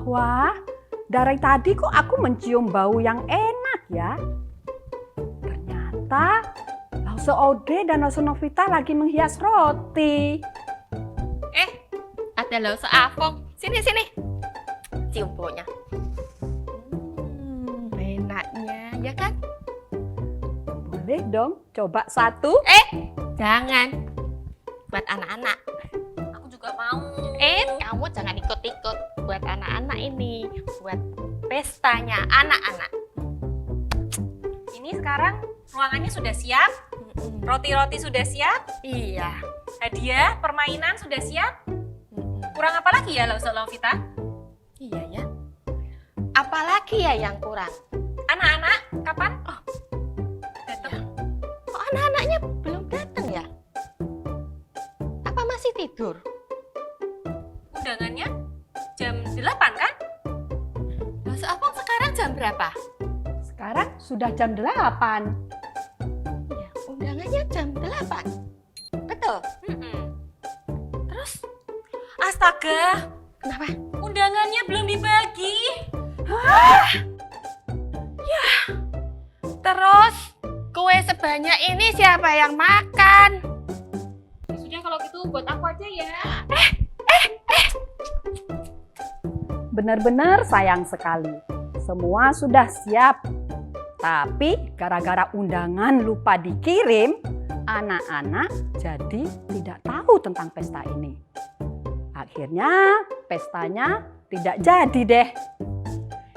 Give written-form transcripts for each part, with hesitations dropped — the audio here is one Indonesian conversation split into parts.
Wah, dari tadi kok aku mencium bau yang enak ya. Ternyata Lause Ode dan Lause Novita lagi menghias roti. Ada Lause Afong. Sini. Cium baunya. Enaknya, ya kan? Boleh dong, coba satu. Jangan. Buat anak-anak. Aku juga mau. Kamu jangan ikut-ikut. Buat anak-anak ini. Buat pestanya anak-anak. Ini sekarang ruangannya sudah siap, roti-roti sudah siap, Iya. hadiah, permainan sudah siap. Kurang apa lagi ya Lause Novita? Iya ya. Apalagi ya yang kurang? Anak-anak, kapan? Datang. Kok anak-anaknya belum datang ya? Apa masih tidur? Undangannya jam 8 kan? Lause Afong sekarang jam berapa? Sekarang sudah jam 8. Ya, undangannya jam 8. Betul? Terus, astaga, Kenapa? undangannya belum dibagi. Terus kue sebanyak ini siapa yang makan? Sudah kalau gitu buat aku aja ya. Benar-benar sayang sekali. Semua sudah siap. Tapi gara-gara undangan lupa dikirim, anak-anak jadi tidak tahu tentang pesta ini. Akhirnya pestanya tidak jadi deh.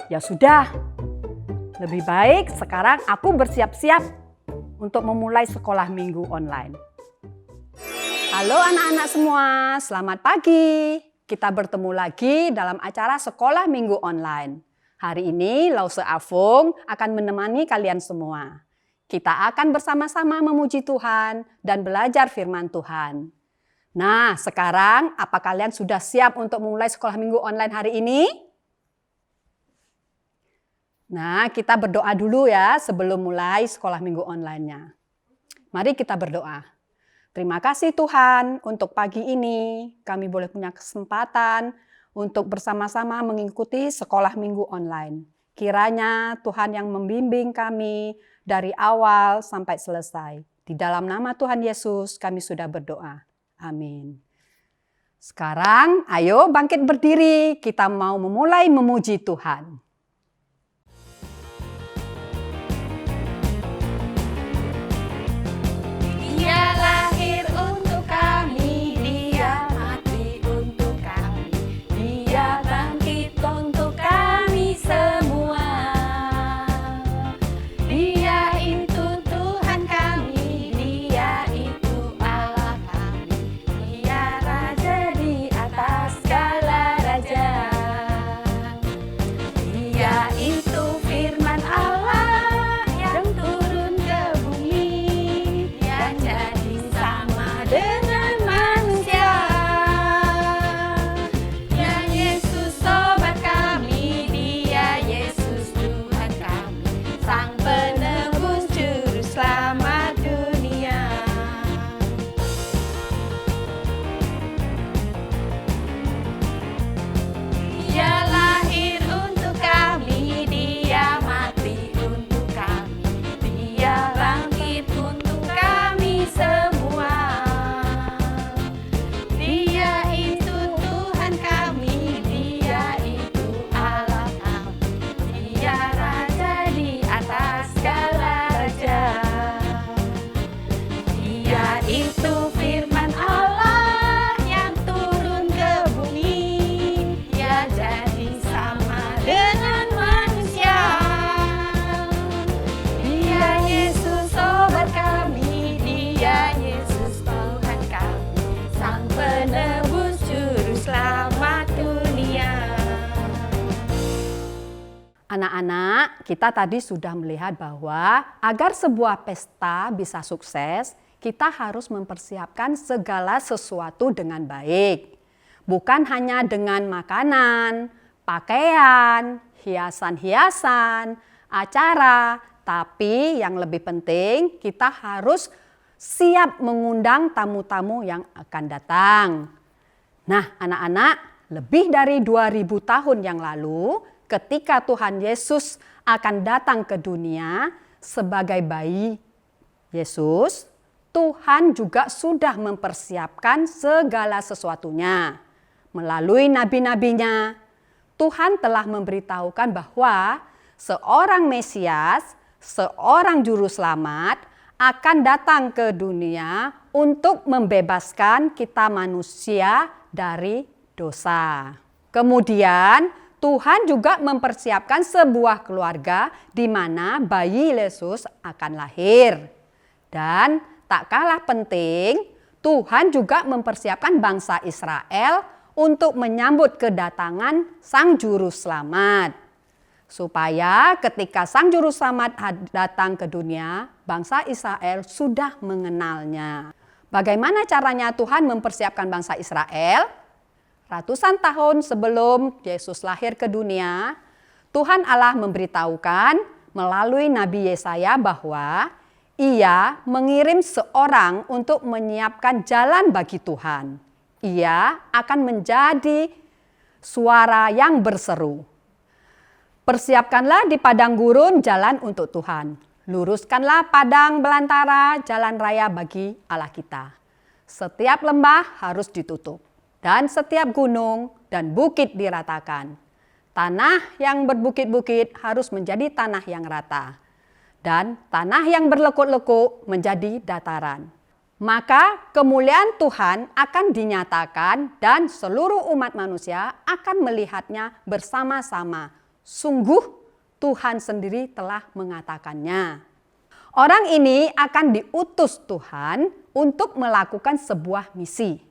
Ya sudah, lebih baik sekarang aku bersiap-siap untuk memulai sekolah minggu online. Halo anak-anak semua, selamat pagi. Kita bertemu lagi dalam acara sekolah minggu online. Hari ini Lause Afong akan menemani kalian semua. Kita akan bersama-sama memuji Tuhan dan belajar firman Tuhan. Nah, sekarang apa kalian sudah siap untuk memulai sekolah minggu online hari ini? Nah, kita berdoa dulu ya sebelum mulai sekolah minggu online-nya. Mari kita berdoa. Terima kasih Tuhan untuk pagi ini kami boleh punya kesempatan untuk bersama-sama mengikuti sekolah minggu online. Kiranya Tuhan yang membimbing kami dari awal sampai selesai. Di dalam nama Tuhan Yesus kami sudah berdoa. Amin. Sekarang ayo bangkit berdiri, kita mau memulai memuji Tuhan. Dia lahir untuk kami, dia mati untuk kami, dia bangkit untuk kami semua. Dia itu Tuhan kami, dia itu Allah kami, dia Raja di atas segala raja. Dia itu firman Allah yang turun ke bumi, yang jadi sama dengan manusia. Ya Yesus sobat kami, dia Yesus Tuhan kami, Sang penebus juru selamat dunia. Dia lahir untuk kami, dia mati untuk kami, dia bangkit untuk kami semua. Dia itu Tuhan kami, dia itu Allah kami, dia Raja di atas segala raja. Dia itu firman Allah yang turun ke bumi, dia jadi sama dengan manusia. Dia Yesus sobat kami, dia Yesus Tuhan kami, Sang penebus juru selamat dunia. Anak-anak, kita tadi sudah melihat bahwa agar sebuah pesta bisa sukses, kita harus mempersiapkan segala sesuatu dengan baik. Bukan hanya dengan makanan, pakaian, hiasan-hiasan, acara, tapi yang lebih penting kita harus siap mengundang tamu-tamu yang akan datang. Nah, anak-anak, lebih dari 2000 tahun yang lalu, ketika Tuhan Yesus akan datang ke dunia sebagai bayi Yesus, Tuhan juga sudah mempersiapkan segala sesuatunya. Melalui nabi-nabinya, Tuhan telah memberitahukan bahwa seorang Mesias, seorang juru selamat akan datang ke dunia untuk membebaskan kita manusia dari dosa. Kemudian Tuhan juga mempersiapkan sebuah keluarga di mana bayi Yesus akan lahir. Dan tak kalah penting, Tuhan juga mempersiapkan bangsa Israel untuk menyambut kedatangan Sang Juru Selamat. Supaya ketika Sang Juru Selamat datang ke dunia, bangsa Israel sudah mengenalnya. Bagaimana caranya Tuhan mempersiapkan bangsa Israel? Ratusan tahun sebelum Yesus lahir ke dunia, Tuhan Allah memberitahukan melalui Nabi Yesaya bahwa Ia mengirim seorang untuk menyiapkan jalan bagi Tuhan. Ia akan menjadi suara yang berseru. Persiapkanlah di padang gurun jalan untuk Tuhan. Luruskanlah padang belantara jalan raya bagi Allah kita. Setiap lembah harus ditutup. Dan setiap gunung dan bukit diratakan. Tanah yang berbukit-bukit harus menjadi tanah yang rata. Dan tanah yang berlekuk-lekuk menjadi dataran. Maka kemuliaan Tuhan akan dinyatakan dan seluruh umat manusia akan melihatnya bersama-sama. Sungguh Tuhan sendiri telah mengatakannya. Orang ini akan diutus Tuhan untuk melakukan sebuah misi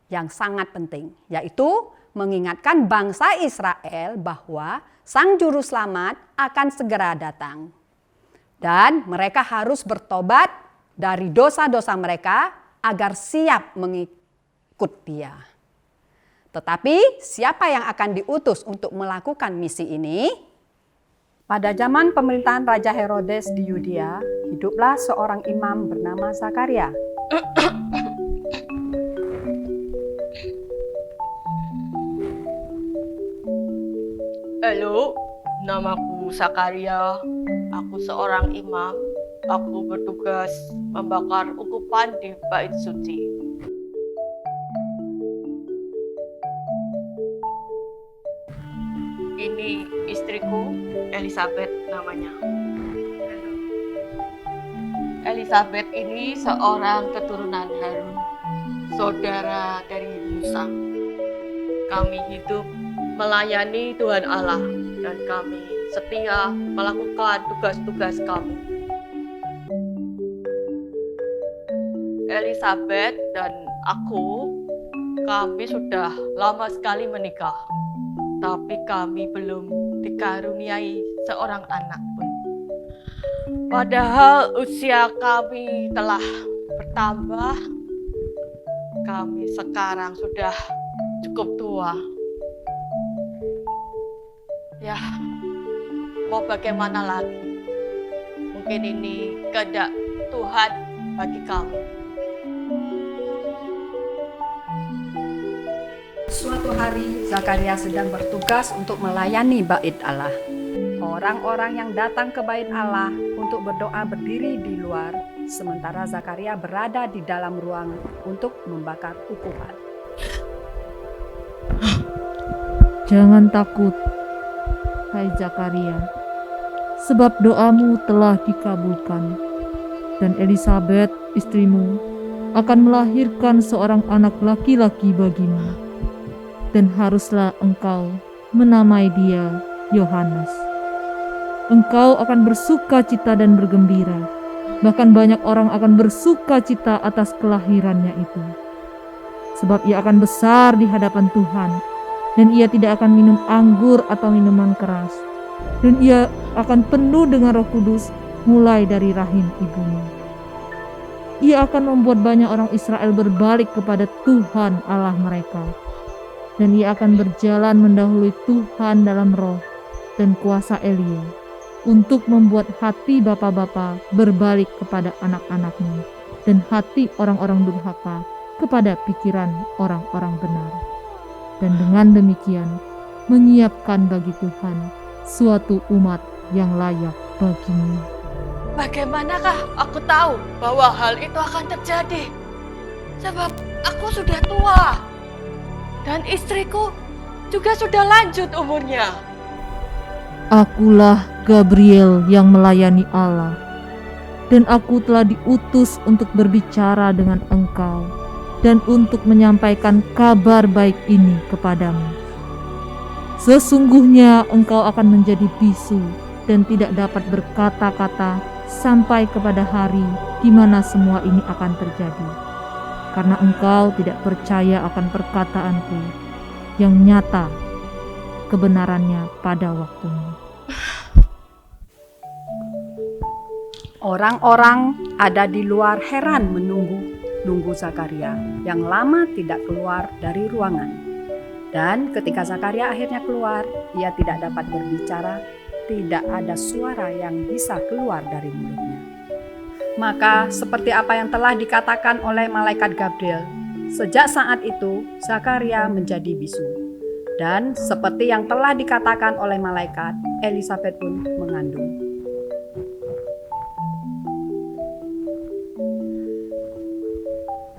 yang sangat penting, yaitu mengingatkan bangsa Israel bahwa Sang Juru Selamat akan segera datang. Dan mereka harus bertobat dari dosa-dosa mereka agar siap mengikut Dia. Tetapi siapa yang akan diutus untuk melakukan misi ini? Pada zaman pemerintahan Raja Herodes di Yudea, hiduplah seorang imam bernama Zakaria. Halo, namaku Zakaria. Aku seorang imam. Aku bertugas membakar ukupan di bait suci. Ini istriku, Elizabeth namanya. Elizabeth ini seorang keturunan Harun, saudara dari Musa. Kami hidup melayani Tuhan Allah dan kami setia melakukan tugas-tugas kami. Elizabeth dan kami sudah lama sekali menikah, tapi kami belum dikaruniai seorang anak pun. Padahal usia kami telah bertambah, kami sekarang sudah cukup tua. Ya, mau bagaimana lagi? Mungkin ini kehendak Tuhan bagi kami. Suatu hari Zakaria sedang bertugas untuk melayani bait Allah. Orang-orang yang datang ke bait Allah untuk berdoa berdiri di luar, sementara Zakaria berada di dalam ruangan untuk membakar ukupan. Jangan takut, hai Zakaria, sebab doamu telah dikabulkan, dan Elizabeth istrimu akan melahirkan seorang anak laki-laki bagimu, dan haruslah engkau menamai dia Yohanes. Engkau akan bersuka cita dan bergembira, bahkan banyak orang akan bersuka cita atas kelahirannya itu, sebab ia akan besar di hadapan Tuhan. Dan ia tidak akan minum anggur atau minuman keras. Dan ia akan penuh dengan Roh Kudus mulai dari rahim ibunya. Ia akan membuat banyak orang Israel berbalik kepada Tuhan Allah mereka. Dan ia akan berjalan mendahului Tuhan dalam roh dan kuasa Elia, untuk membuat hati bapa-bapa berbalik kepada anak-anaknya, dan hati orang-orang durhaka kepada pikiran orang-orang benar. dan dengan demikian menyiapkan bagi Tuhan suatu umat yang layak baginya. Bagaimanakah aku tahu bahwa hal itu akan terjadi? Sebab aku sudah tua dan istriku juga sudah lanjut umurnya. Akulah Gabriel yang melayani Allah, dan aku telah diutus untuk berbicara dengan engkau dan untuk menyampaikan kabar baik ini kepadamu. Sesungguhnya engkau akan menjadi bisu dan tidak dapat berkata-kata sampai kepada hari di mana semua ini akan terjadi, karena engkau tidak percaya akan perkataanku yang nyata kebenarannya pada waktunya. Orang-orang ada di luar heran menunggu Zakaria yang lama tidak keluar dari ruangan. Dan ketika Zakaria akhirnya keluar, ia tidak dapat berbicara, tidak ada suara yang bisa keluar dari mulutnya. Maka seperti apa yang telah dikatakan oleh malaikat Gabriel, sejak saat itu Zakaria menjadi bisu. Dan seperti yang telah dikatakan oleh malaikat, Elisabet pun mengandung.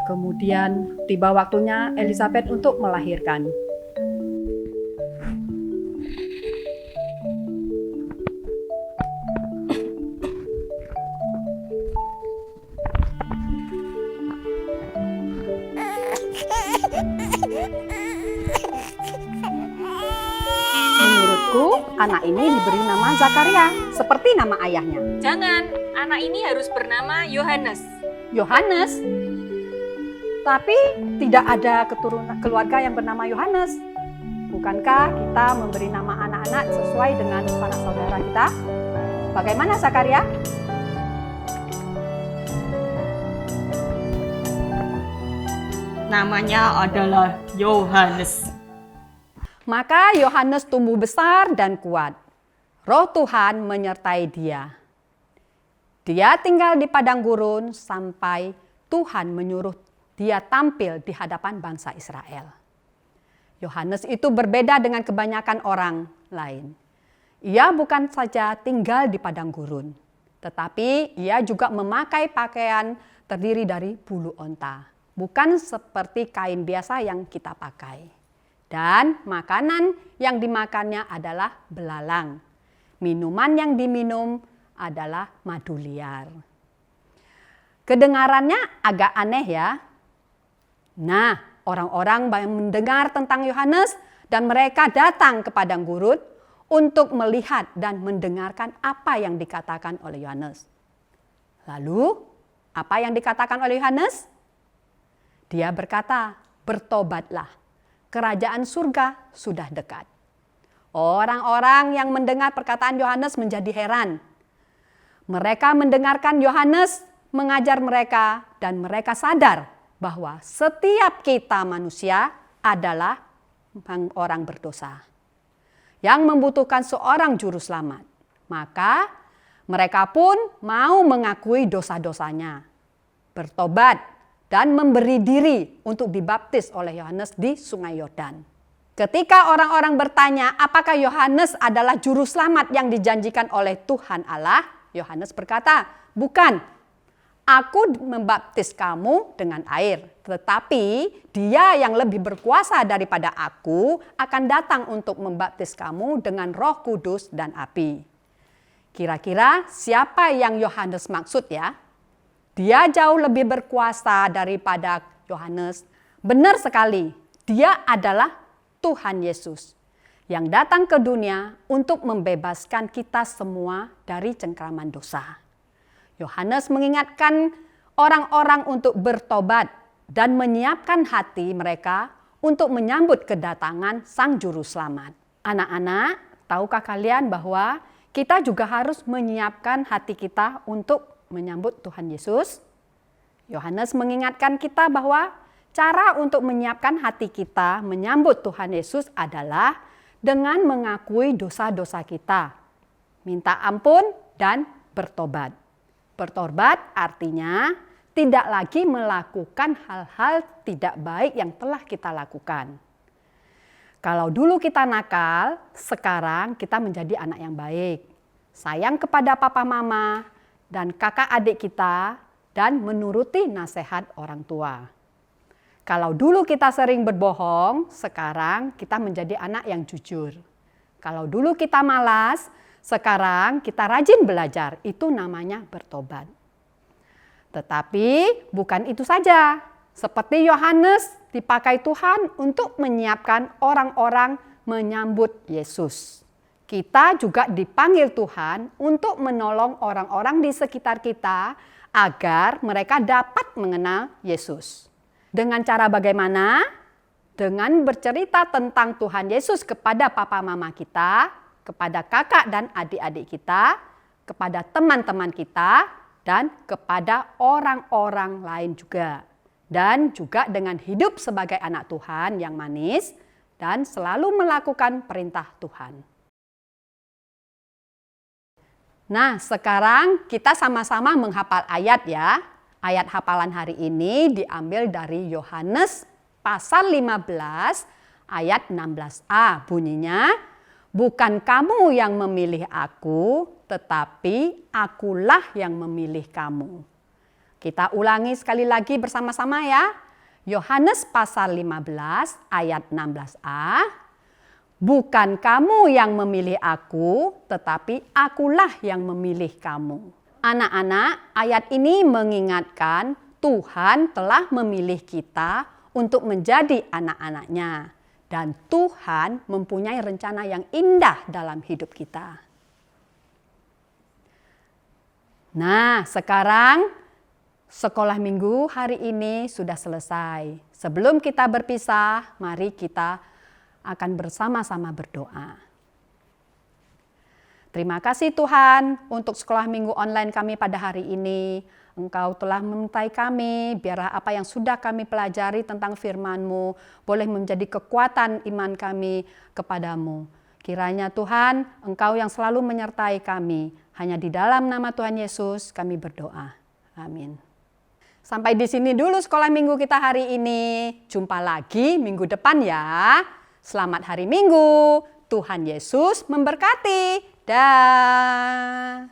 Kemudian tiba waktunya Elisabet untuk melahirkan. Menurutku, anak ini diberi nama Zakaria, seperti nama ayahnya. Jangan, anak ini harus bernama Yohanes. Yohanes. Tapi tidak ada keturunan keluarga yang bernama Yohanes. Bukankah kita memberi nama anak-anak sesuai dengan sanak saudara kita? Bagaimana Zakaria? Namanya adalah Yohanes. Maka Yohanes tumbuh besar dan kuat. Roh Tuhan menyertai dia. Dia tinggal di padang gurun sampai Tuhan menyuruh dia tampil di hadapan bangsa Israel. Yohanes itu berbeda dengan kebanyakan orang lain. Ia bukan saja tinggal di padang gurun, tetapi ia juga memakai pakaian terdiri dari bulu onta, bukan seperti kain biasa yang kita pakai. Dan makanan yang dimakannya adalah belalang. Minuman yang diminum adalah madu liar. Kedengarannya agak aneh ya. Nah, orang-orang yang mendengar tentang Yohanes dan mereka datang ke padang gurun untuk melihat dan mendengarkan apa yang dikatakan oleh Yohanes. Lalu, apa yang dikatakan oleh Yohanes? Dia berkata, "Bertobatlah. Kerajaan surga sudah dekat." Orang-orang yang mendengar perkataan Yohanes menjadi heran. Mereka mendengarkan Yohanes mengajar mereka dan mereka sadar bahwa setiap kita manusia adalah orang berdosa yang membutuhkan seorang juru selamat. Maka mereka pun mau mengakui dosa-dosanya, bertobat, dan memberi diri untuk dibaptis oleh Yohanes di Sungai Yordan. Ketika orang-orang bertanya apakah Yohanes adalah juru selamat yang dijanjikan oleh Tuhan Allah, Yohanes berkata, "Bukan, aku membaptis kamu dengan air, tetapi Dia yang lebih berkuasa daripada aku akan datang untuk membaptis kamu dengan Roh Kudus dan api." Kira-kira siapa yang Yohanes maksud ya? Dia jauh lebih berkuasa daripada Yohanes. Benar sekali, dia adalah Tuhan Yesus yang datang ke dunia untuk membebaskan kita semua dari cengkraman dosa. Yohanes mengingatkan orang-orang untuk bertobat dan menyiapkan hati mereka untuk menyambut kedatangan Sang Juru Selamat. Anak-anak, tahukah kalian bahwa kita juga harus menyiapkan hati kita untuk menyambut Tuhan Yesus? Yohanes mengingatkan kita bahwa cara untuk menyiapkan hati kita menyambut Tuhan Yesus adalah dengan mengakui dosa-dosa kita, minta ampun dan bertobat. Bertobat artinya tidak lagi melakukan hal-hal tidak baik yang telah kita lakukan. Kalau dulu kita nakal, sekarang kita menjadi anak yang baik. Sayang kepada papa mama dan kakak adik kita dan menuruti nasihat orang tua. Kalau dulu kita sering berbohong, sekarang kita menjadi anak yang jujur. Kalau dulu kita malas, sekarang kita rajin belajar. Itu namanya bertobat. Tetapi bukan itu saja. Seperti Yohanes dipakai Tuhan untuk menyiapkan orang-orang menyambut Yesus. Kita juga dipanggil Tuhan untuk menolong orang-orang di sekitar kita agar mereka dapat mengenal Yesus. Dengan cara bagaimana? Dengan bercerita tentang Tuhan Yesus kepada papa mama kita, kepada kakak dan adik-adik kita, kepada teman-teman kita, dan kepada orang-orang lain juga. Dan juga dengan hidup sebagai anak Tuhan yang manis dan selalu melakukan perintah Tuhan. Nah, sekarang kita sama-sama menghafal ayat ya. Ayat hafalan hari ini diambil dari Yohanes pasal 15 ayat 16a. Bunyinya, bukan kamu yang memilih aku, tetapi akulah yang memilih kamu. Kita ulangi sekali lagi bersama-sama ya. Yohanes pasal 15 ayat 16a. Bukan kamu yang memilih aku, tetapi akulah yang memilih kamu. Anak-anak, ayat ini mengingatkan Tuhan telah memilih kita untuk menjadi anak-anaknya. Dan Tuhan mempunyai rencana yang indah dalam hidup kita. Nah, sekarang sekolah minggu hari ini sudah selesai. Sebelum kita berpisah, mari kita akan bersama-sama berdoa. Terima kasih Tuhan untuk sekolah minggu online kami pada hari ini. Engkau telah menyertai kami, biarlah apa yang sudah kami pelajari tentang firman-Mu boleh menjadi kekuatan iman kami kepadamu. Kiranya Tuhan, Engkau yang selalu menyertai kami. Hanya di dalam nama Tuhan Yesus kami berdoa. Amin. Sampai di sini dulu sekolah minggu kita hari ini. Jumpa lagi minggu depan ya. Selamat hari Minggu. Tuhan Yesus memberkati. Dah.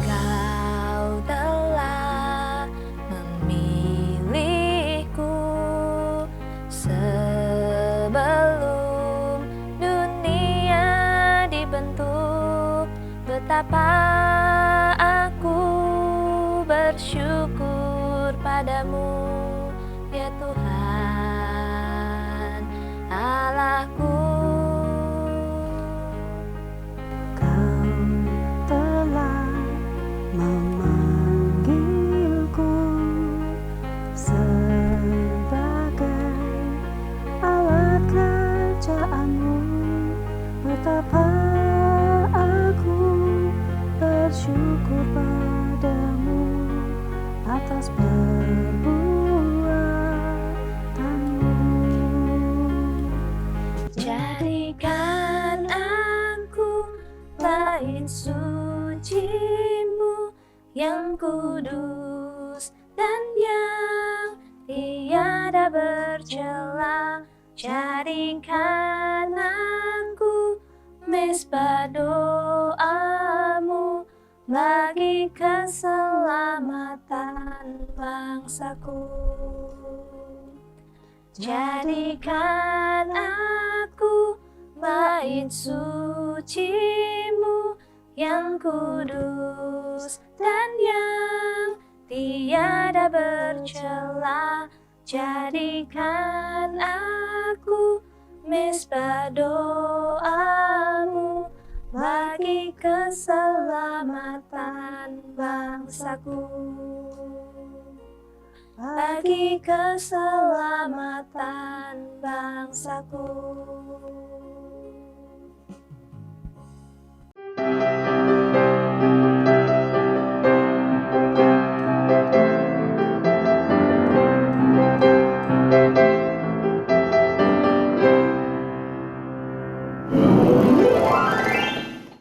Kau telah memilihku sebelum dunia dibentuk. Betapa aku bersyukur padamu, ya Tuhan Allahku. Kau telah memanggilku sebagai alat kerajaan-Mu. Betapa aku bersyukur padamu atas perbuatanmu. Jadikan aku bait suci-Mu yang kudus dan yang tiada bercela. Jadikan aku mesbah doa-Mu bagi keselamatan bangsaku. Jadikan aku bait suci-Mu yang kudus dan yang tiada bercela. Jadikan aku mesbah doa-Mu bagi keselamatan bangsaku. Bagi keselamatan bangsaku.